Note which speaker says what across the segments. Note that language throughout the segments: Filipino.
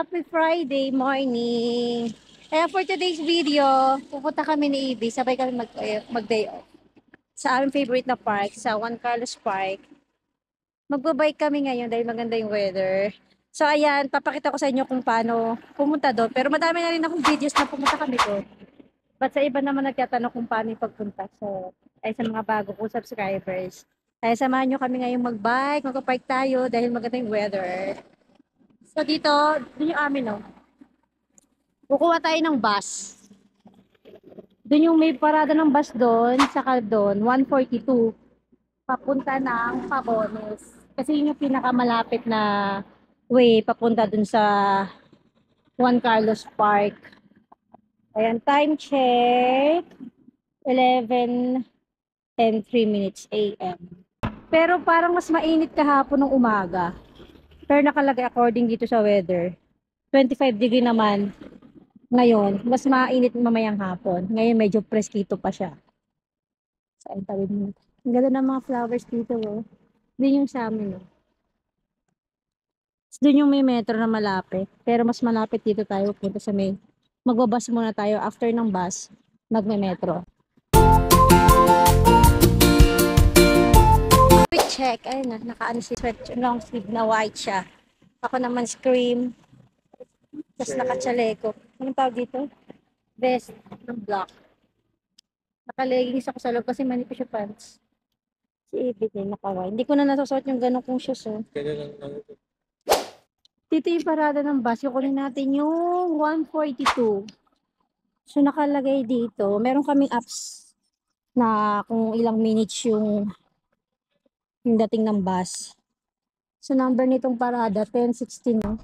Speaker 1: Happy Friday morning! Kaya for today's video, pupunta kami ni Ivy, sabay kami mag-day off. Sa aming favorite na park, sa Juan Carlos Park. Magbabike kami ngayon dahil maganda yung weather. So ayan, papakita ko sa inyo kung paano pumunta doon. Pero madami na rin akong videos na pumunta kami doon. But sa iba naman nagtatanong kung paano yung pagpunta. So, ay sa mga bago kong subscribers. Kaya samahan nyo kami ngayong mag-bike, mag-park tayo dahil maganda yung weather. So dito, dun yung amin, no? Kukuha tayo ng bus. Dun yung may parada ng bus doon, saka doon, 142, papunta ng Pabones. Kasi yun yung pinakamalapit na way papunta dun sa Juan Carlos Park. Ayan, time check, 11 and 3 minutes AM. Pero parang mas mainit kahapon ng umaga. Pero nakalagay according dito sa weather, 25 degree naman. Ngayon, mas mainit mamayang hapon. Ngayon, medyo preskito pa siya. So, ayun, tawid mo. Ang ganda ng mga flowers dito, oh. Doon yung sa amin, oh. Doon yung may metro na malapit. Pero mas malapit dito tayo punta sa may... Magbabas muna tayo after ng bus, magme-metro. Quick check. Ayun na, naka-ano si sweat, long sleeve na white siya. Ako naman scream. Tapos naka-chaleco. Anong tawag dito? Vest ng black. Naka-leggings ako sa loob kasi manipis yung pants. Si Ibig eh, naka-white. Hindi ko na nasusuot yung ganong kong shoes, oh. Dito yung parada ng bus. Kukunin natin yung 142. So, nakalagay dito. Meron kaming apps na kung ilang minutes yung dating ng bus. So, number nitong parada, 1016, no?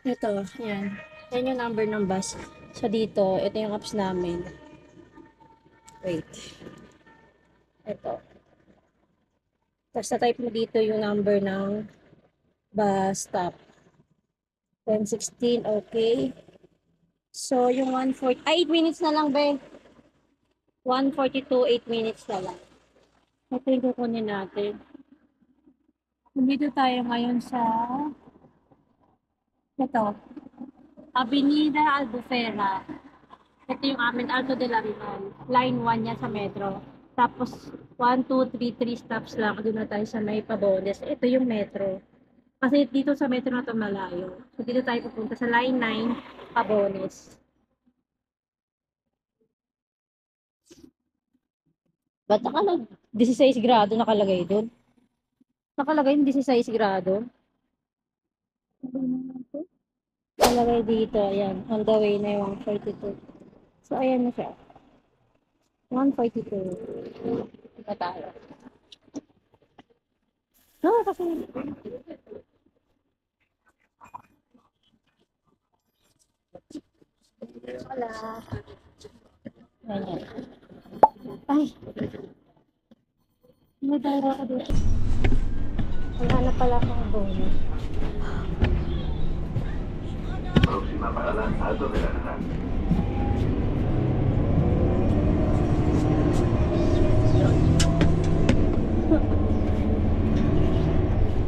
Speaker 1: Ito, yan. Yan yung number ng bus. So, dito, ito yung apps namin. Wait. Ito. Tapos na-type mo dito yung number ng bus stop. 1016, okay. So, yung 140, 8 minutes na lang, be. 142, 8 minutes na lang. Ito yung kukunin natin. Nandito tayo ngayon sa ito, Avenida Albufera. Ito yung amin, Alto de la Rinal. Line 1 yan sa metro. Tapos, 1, 2, 3, 3 stops lang. Doon na tayo sa may Pabones. Ito yung metro. Kasi dito sa metro na ito malayo. So, dito tayo pupunta sa line 9, Pabones. Ba't nakalag 16 grado nakalagay doon? Nakalagay yung 16 grado. Nakalagay dito, ayan. On the way na yung 142. So, ayan na siya. 142. Ito tayo. No, kasi... Wala. Ayan. Ay! May dahil ako dito. Wala na pala akong bonus.
Speaker 2: Próxima parada, Alto de la Rinal.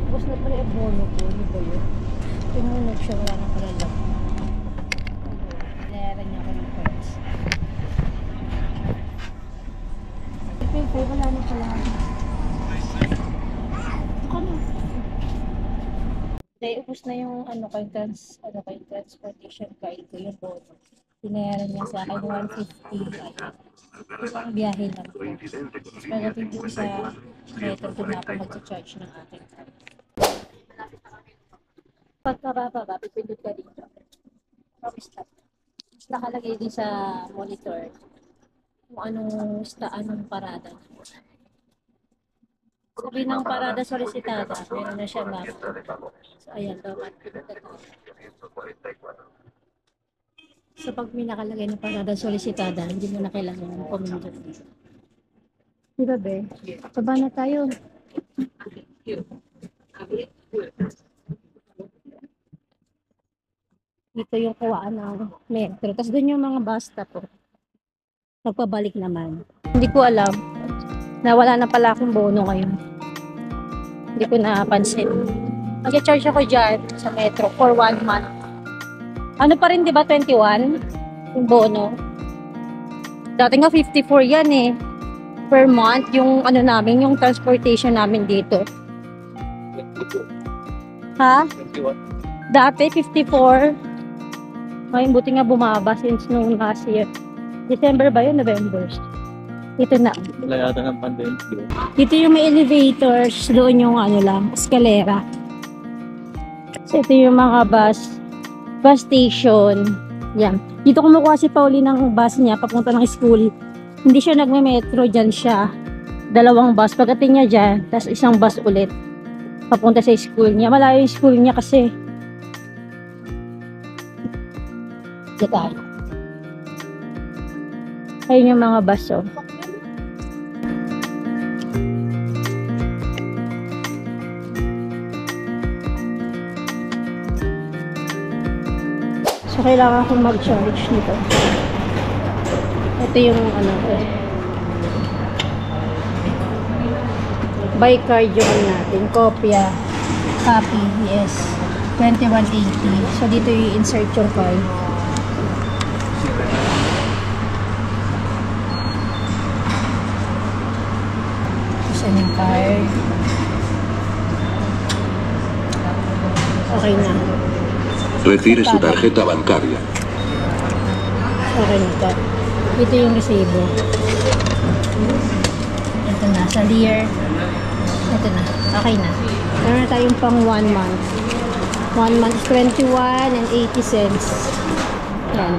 Speaker 1: Tapos na pala yung bono ko. Ano ba yun? Tumunog siya. Wala na pala lang. Nayaran niya ako ng points. Wala na pala. Dahil ubos na yung transportation card ko, yung bono. Pinayaran niya sa akin 150. Ito ang biyahe lang po. Tapos pagdating dun sa metro, doon na ako mag-charge ng aking card. Pagkababa, pipindot ka dito. Tapos nakalagay din sa monitor kung anong parada. Sabi ng parada solicitada, meron na siya map. So, ayan daw, so, pag may nakalagay na parada solicitada, hindi mo na kailangan pumindot. Diba, be? Baba na tayo. Dito yung kuwaan ng metro. Tapos doon yung mga bus stop po. Nagpabalik naman. Hindi ko alam na wala na pala akong bono ngayon. Hindi ko napansin. Mag-charge ako dyan sa Metro for 1 month. Ano pa rin, di ba, 21? Yung bono. Dati nga 54 yan eh. Per month, yung ano namin, yung transportation namin dito. Ha? Dati 54. Ay, buti nga bumaba since nung last year. December ba yun? November. Ito na.
Speaker 3: Wala yata ng pandemic.
Speaker 1: Dito yung may elevators. Doon yung ano lang, eskalera. So, ito yung mga bus station. Yan. Dito kumukuha si Pauline ng bus niya papunta ng school. Hindi siya nagme-metro, dyan siya. 2 bus. Pagdating niya dyan, tapos 1 bus ulit. Papunta sa school niya. Malayo yung school niya kasi. Dito tayo. Ayun yung mga bus, oh. So, kailangan kong mag-charge nito. Ito yung ano ko. Buy card yung ano natin. Kopya. Copy. Yes. 2180. So, dito i-insert yung card. Saan yung card? Okay na.
Speaker 2: Retire su tarjeta bancaria.
Speaker 1: Okay na ito. Ito yung resibo. Ito na. Sa Lear. Ito na. Okay na. Meron na tayong pang 1 month. 1 month is 21 and 80 cents. Yan.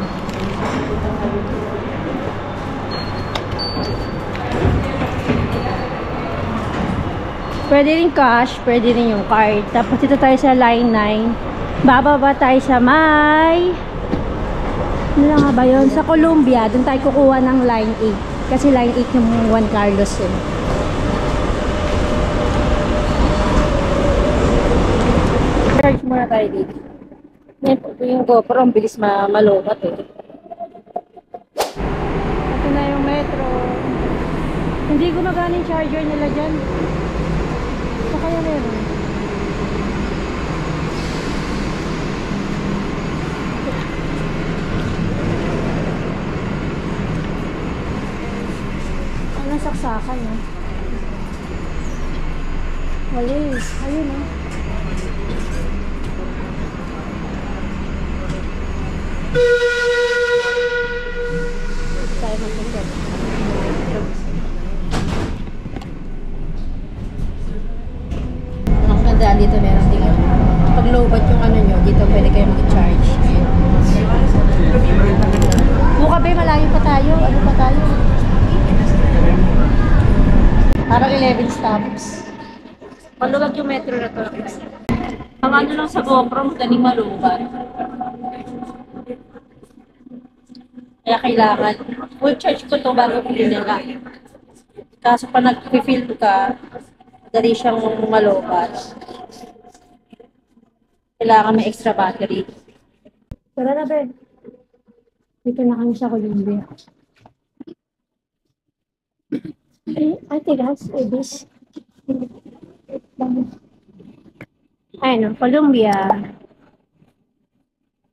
Speaker 1: Pwede rin cash. Pwede rin yung card. Tapos dito tayo sa line 9. Bababa tayo sa may... Ano nga ba yun? Sa Columbia, doon tayo kukuha ng line 8. Kasi line 8 yung Juan Carlos eh. Charge muna tayo dito. Yan po, ito yung GoPro. Ang bilis malobat eh. Ito na yung metro. Hindi gumagana yung charger nila dyan. So kaya meron. Saksakan no? Walis. Ayun no? Tayo mag-check. Ang ganda dito meron din yun. Pag low-bat yung ano nyo, dito pwede kayo mag-charge. Mukha ba malayo pa tayo? Ano pa tayo? Parang 11 stops. Maluwag yung metro na to. Ang ano lang sa GoPro, madaling maluwag. Kaya kailangan. Full charge ko to bago ko dinala. Kaso pa nag-fill ka, madali siyang maluwag. Kailangan may extra battery. Tara na, Ben. Dito na kami sa Columbia. Ate guys, ibis. Ayun, Columbia.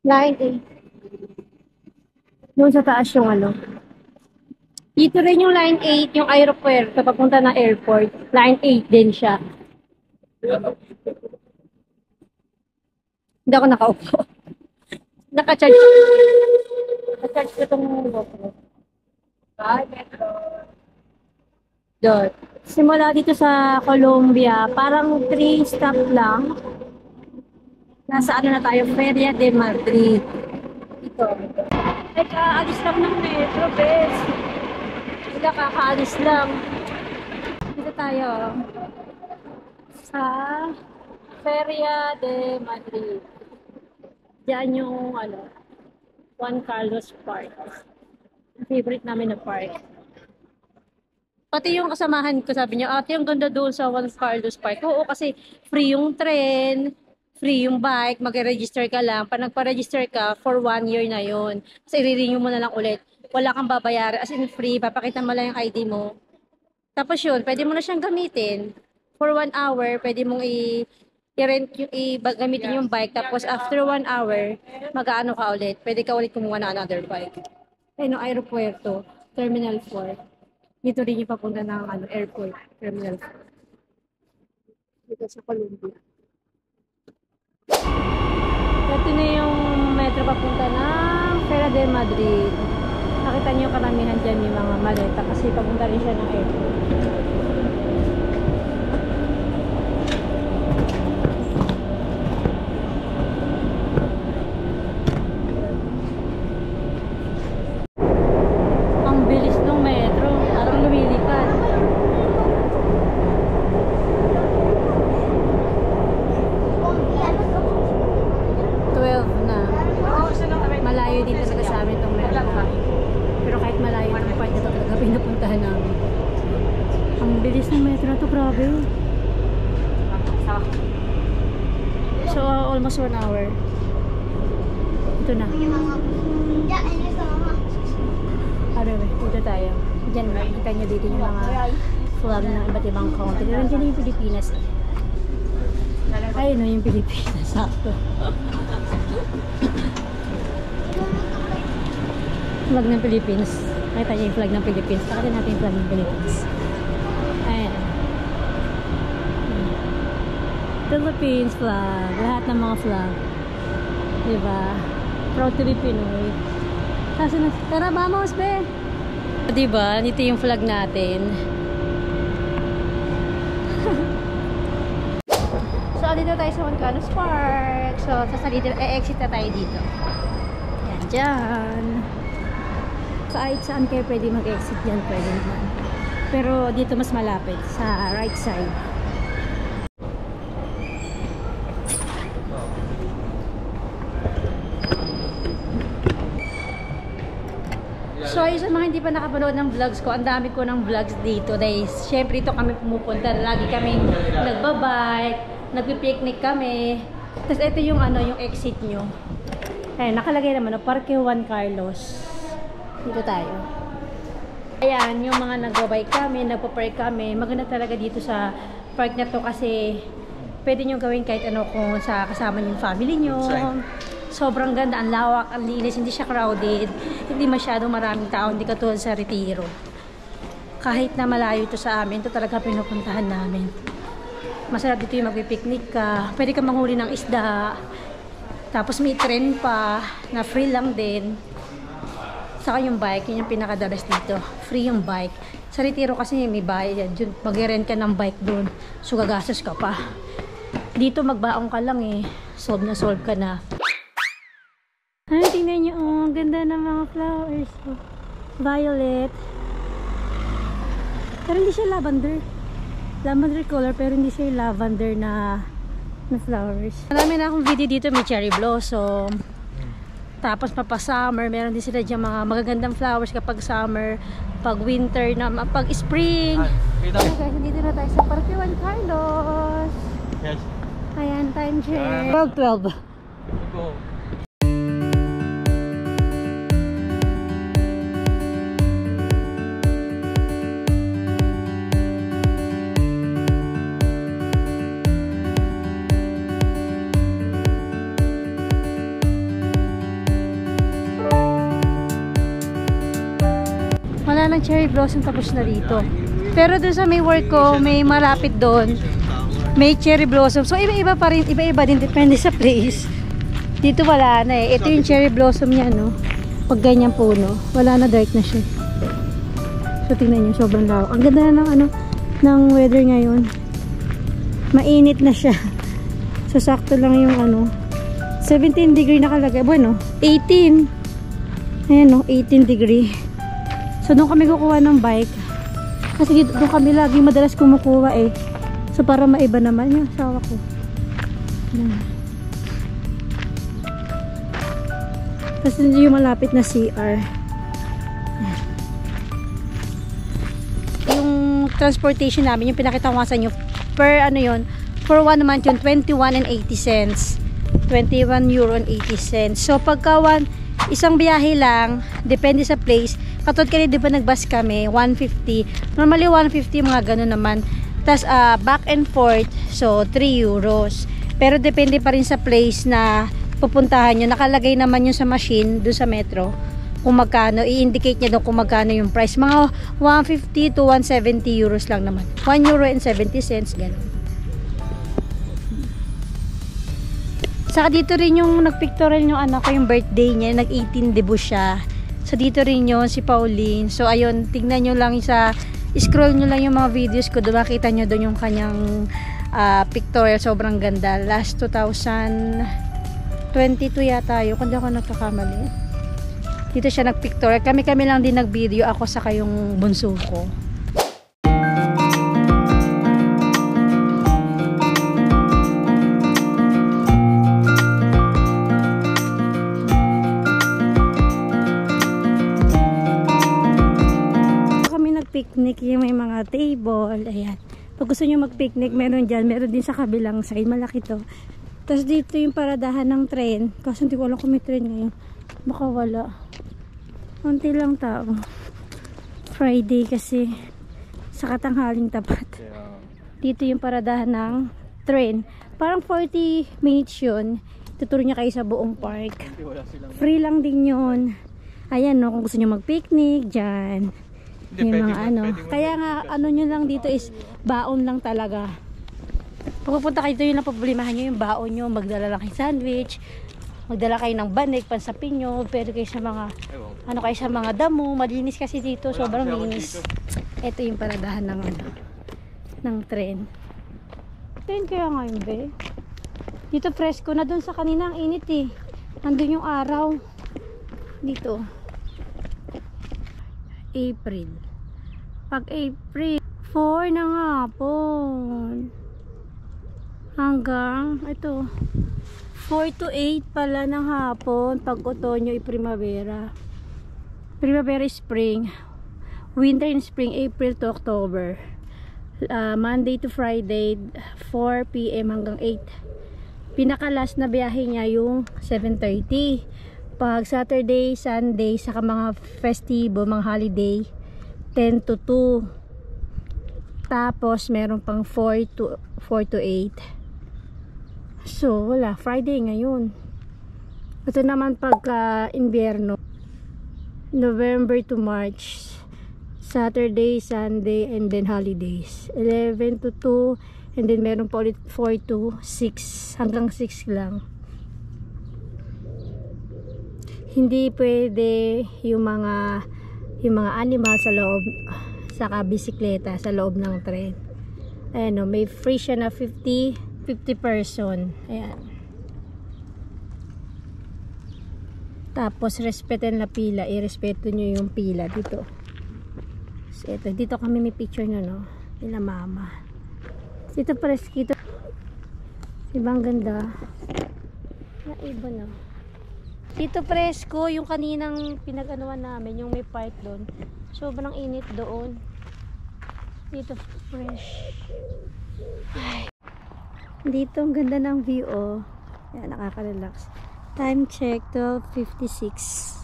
Speaker 1: Line 8. Doon sa taas yung ano. Dito rin yung line 8, yung aeropuerto, papunta na airport. Line 8 din siya. Hindi ako nakaupo. Naka-charge ko. Naka-charge ko itong GoPro. Bye, Metro. Doon. Simula dito sa Columbia, parang 3 stop lang. Nasa ano na tayo, Feria de Madrid. Ito. Ay, kaalis lang ng metro, bes. Sila kakaalis lang. Dito tayo. Sa Feria de Madrid. Diyan yung ano, Juan Carlos Park. Favorite namin na park. Pati yung kasamahan ko, sabi niya, ate, ang ganda doon sa Juan Carlos Park. Oo, kasi free yung tren, free yung bike, mag-register ka lang. Pag nagpa-register ka, for 1 year na yon. Kasi i-renew mo na lang ulit. Wala kang babayaran, as in free, papakita mo lang yung ID mo. Tapos yun, pwede mo na siyang gamitin. For 1 hour, pwede mong i-rent, gamitin yung bike. Tapos after 1 hour, mag-aano ka ulit. Pwede ka ulit kumuha ng another bike. Ayun, no, aeropuerto, Terminal 4. Dito rin yung papunta ng airport, Terminal 4. Dito sa Colombia. Ito na yung metro papunta ng Fera de Madrid. Nakita niyo karamihan dyan yung mga maleta kasi papunta rin siya ng airport. Ang bilis ng metro. Parang lumilipad. Malayo din talaga sa amin itong metro. Pero kahit malayo itong part na ito talaga pinupuntahan namin. Ang bilis ng metro to, grabe. So, almost 1 hour. Ito na. Dito tayo. Diyan, nakita nyo dito yung mga flag ng iba't ibang country. Pero dyan yung Pilipinas. Ayun no, yung Pilipinas. Sakto. Flag ng Philippines. Nakita niyo yung flag ng Philippines. Pakatin natin yung flag ng Philippines. Ayan. Philippines flag. Lahat ng mga flag. Diba? Proud to be Pinoy. Kasi tara, vamos, be! Diba? Dito yung flag natin. So, dito tayo sa Juan Carlos Park. So, exit na tayo dito. Yan, dyan. Kahit saan kayo pwede mag-exit yan, pwede naman. Pero dito mas malapit, sa right side. So, ayun sa mga hindi pa nakapanood ng vlogs ko, ang dami ko ng vlogs dito. Dahil, syempre ito kami pumupunta. Lagi kaming nagbabike, nagpipiknik kami. Tapos ito yung yung exit nyo. Ayan, nakalagay naman, Parque Juan Carlos. Dito tayo. Ayan, yung mga nagbabike kami, nagpa-park kami. Maganda talaga dito sa park na to kasi pwede nyo gawin kahit ano kung sa kasama yung family nyo. Sobrang ganda, ang lawak, ang linis, hindi siya crowded. Hindi masyadong maraming tao, hindi katulad sa Retiro. Kahit na malayo ito sa amin, ito talaga pinupuntahan namin. Masarap dito yung magpipiknik ka. Pwede ka manghuli ng isda. Tapos may tren pa, na free lang din. Saka yung bike, yun yung pinakadalas dito. Free yung bike. Sa Retiro kasi may bayad. Mag-rent ka ng bike doon. So gagastos ka pa. Dito magbaong ka lang eh. Solve na solve ka na. Ay, tingnan nyo. Oh, ganda ng mga flowers. Oh, violet. Pero hindi siya lavender. Lavender color pero hindi siya lavender na flowers. Marami na akong video dito. May cherry blossom. Tapos papa-summer, meron din sila dyan mga magagandang flowers kapag summer, pag winter, pag spring. Okay guys, dito na tayo sa Parque Juan Carlos. Yes. Ayan, time check. 12:12. Go. Wala ng cherry blossom, tapos na dito. Pero dun sa may work ko, may malapit doon, may cherry blossom. So iba-iba pa rin, iba-iba din, depende sa place. Dito wala na eh. Ito yung cherry blossom niya, no? Pag ganyan puno, wala na, dark na siya. So tingnan niyo, sobrang lawak. Ang ganda na ng ng weather ngayon. Mainit na siya. So sakto lang yung 17 degree nakalagay. Bueno, 18. Ayan no, 18 degree. So doon kami kukuha ng bike. Kasi doon kami lagi madalas kumukuha eh. So para maiba naman yung asawa ko. Ayan. Tapos yung malapit na CR. Ayan. Yung transportation namin, yung pinakita ko sa inyo, per for 1 month yun, 21.80 cents. 21 euro and 80 cents. So pagka isang biyahe lang, depende sa place. Katulad kanina, di ba nagbus kami, 150. Normally 150, mga ganun naman. Tas back and forth, so 3 euros. Pero depende pa rin sa place na pupuntahan nyo. Nakalagay naman yun sa machine, doon sa metro, kung magkano, i-indicate niya doon kung magkano yung price. Mga 150 to 170 euros lang naman. 1 euro and 70 cents, gano'n. Saka dito rin yung nagpictorial yung anak ko, yung birthday niya, nag-18 debut siya. So dito rin yun, si Pauline. So ayun, tignan nyo lang sa, scroll nyo lang yung mga videos ko, doon makita nyo doon yung kanyang pictorial, sobrang ganda. Last 2022 yata yun, kung di ako nagkakamali. Dito siya nagpictorial, kami lang din nag-video, ako saka yung bunso ko. Picnic, yung may mga table, ayan. Pag gusto nyo mag-picnic, meron dyan, meron din sa kabilang side, malaki to. Tapos dito yung paradahan ng train, kasi hindi ko alam kung may train ngayon, baka wala. Konti lang tao. Friday kasi, sa katanghaling tapat. Dito yung paradahan ng train, parang 40 minutes yun, tuturo niya kayo sa buong park. Free lang din yun. Ayan no, kung gusto nyo mag-picnic, dyan. Yung mga ano. Kaya nga, ano nyo lang dito is baon lang talaga. Pag pupunta kayo dito, yun lang problemahan nyo, yung baon nyo, magdala lang kayo sandwich, magdala kayo ng banig, pansapin nyo, pero kayo sa mga, ano kayo sa mga damo, malinis kasi dito, sobrang linis. Ito yung paradahan ng ano, ng tren. Tren kaya ngayon, be. Dito fresco na dun sa kanina, ang init eh. Nandun yung araw. Dito. April. Pag April 4 ng hapon hanggang ito 4 to 8 pala ng hapon. Pag otonyo primavera, primavera spring, winter and spring, April to October, Monday to Friday 4 PM hanggang 8. Pinaka last na biyahe niya yung 7:30. Pag Saturday, Sunday, saka mga festivo, mga holiday, 10 to 2. Tapos, meron pang 4 to 8. So, wala. Friday ngayon. Ito naman pagka invierno, November to March, Saturday, Sunday, and then holidays. 11 to 2, and then meron pa ulit 4 to 6, hanggang 6 lang. Hindi pwede yung mga animal sa loob, saka bisikleta sa loob ng tren. Ayan o, may free siya na 50 person. Ayan. Tapos respetan na pila, irespeto nyo yung pila dito. So, dito kami may picture nyo, no, nila mama. Dito preskito, ibang ganda. Iba no. Dito presko, yung kaninang pinag-anuan namin, yung may park doon. Sobrang init doon. Dito fresh. Ay. Dito ang ganda ng view, oh. Yan, nakaka-relax. Time check, 12:56.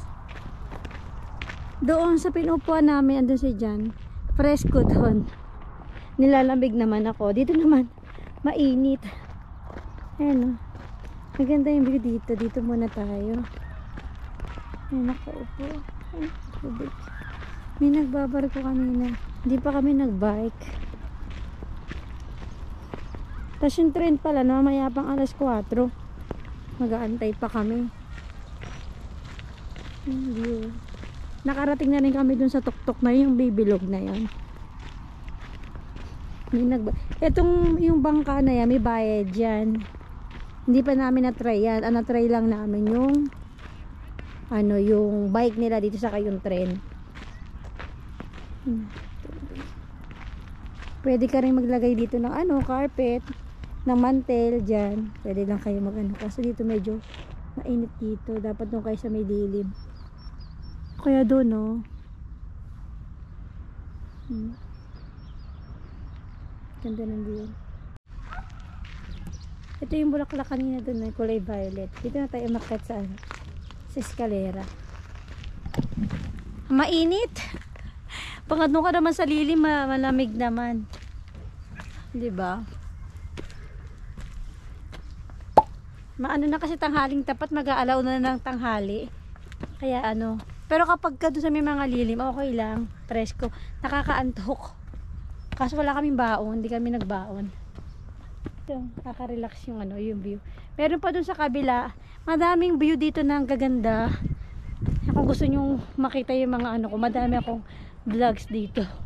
Speaker 1: Doon sa pinupuan namin, andun si Jan. Presko doon. Nilalamig naman ako. Dito naman, mainit. Ayan, oh. Maganda yung view dito. Dito muna tayo. Ay, nakaupo. Ay, tubig. May nagbabarko kanina. Hindi pa kami nagbike. Tapos yung train pala, no, mamaya pang alas 4. Mag-aantay pa kami. View. Nakarating na rin kami dun sa tuktok na yung bibilog na yan. Itong yung bangka na yan, may bayad yan. Hindi pa namin na-try yan. Na-try lang namin yung yung bike nila dito sa yung tren. Pwede ka rin maglagay dito ng carpet, ng mantel dyan. Pwede lang kayo kasi dito medyo mainit dito. Dapat nung kayo sa may dilim. Kaya doon, no. Ganda ng view. Ito yung bulaklak kanina doon, may kulay violet. Dito na tayo umakyat sa eskalera. Mainit. Pag ka naman sa lilim, malamig naman. 'Di ba? Maano na kasi tanghaling tapat, mag-aalaw na ng tanghali. Kaya ano, pero kapag ka doon sa may mga lilim, okay lang, presko. Nakakaantok. Kaso wala kaming baon, hindi kami nagbaon. So, nakaka-relax yung ano, yung view. Meron pa doon sa kabila, madaming view dito na ang gaganda. Kung gusto nyo makita yung mga ano ko, madami akong vlogs dito.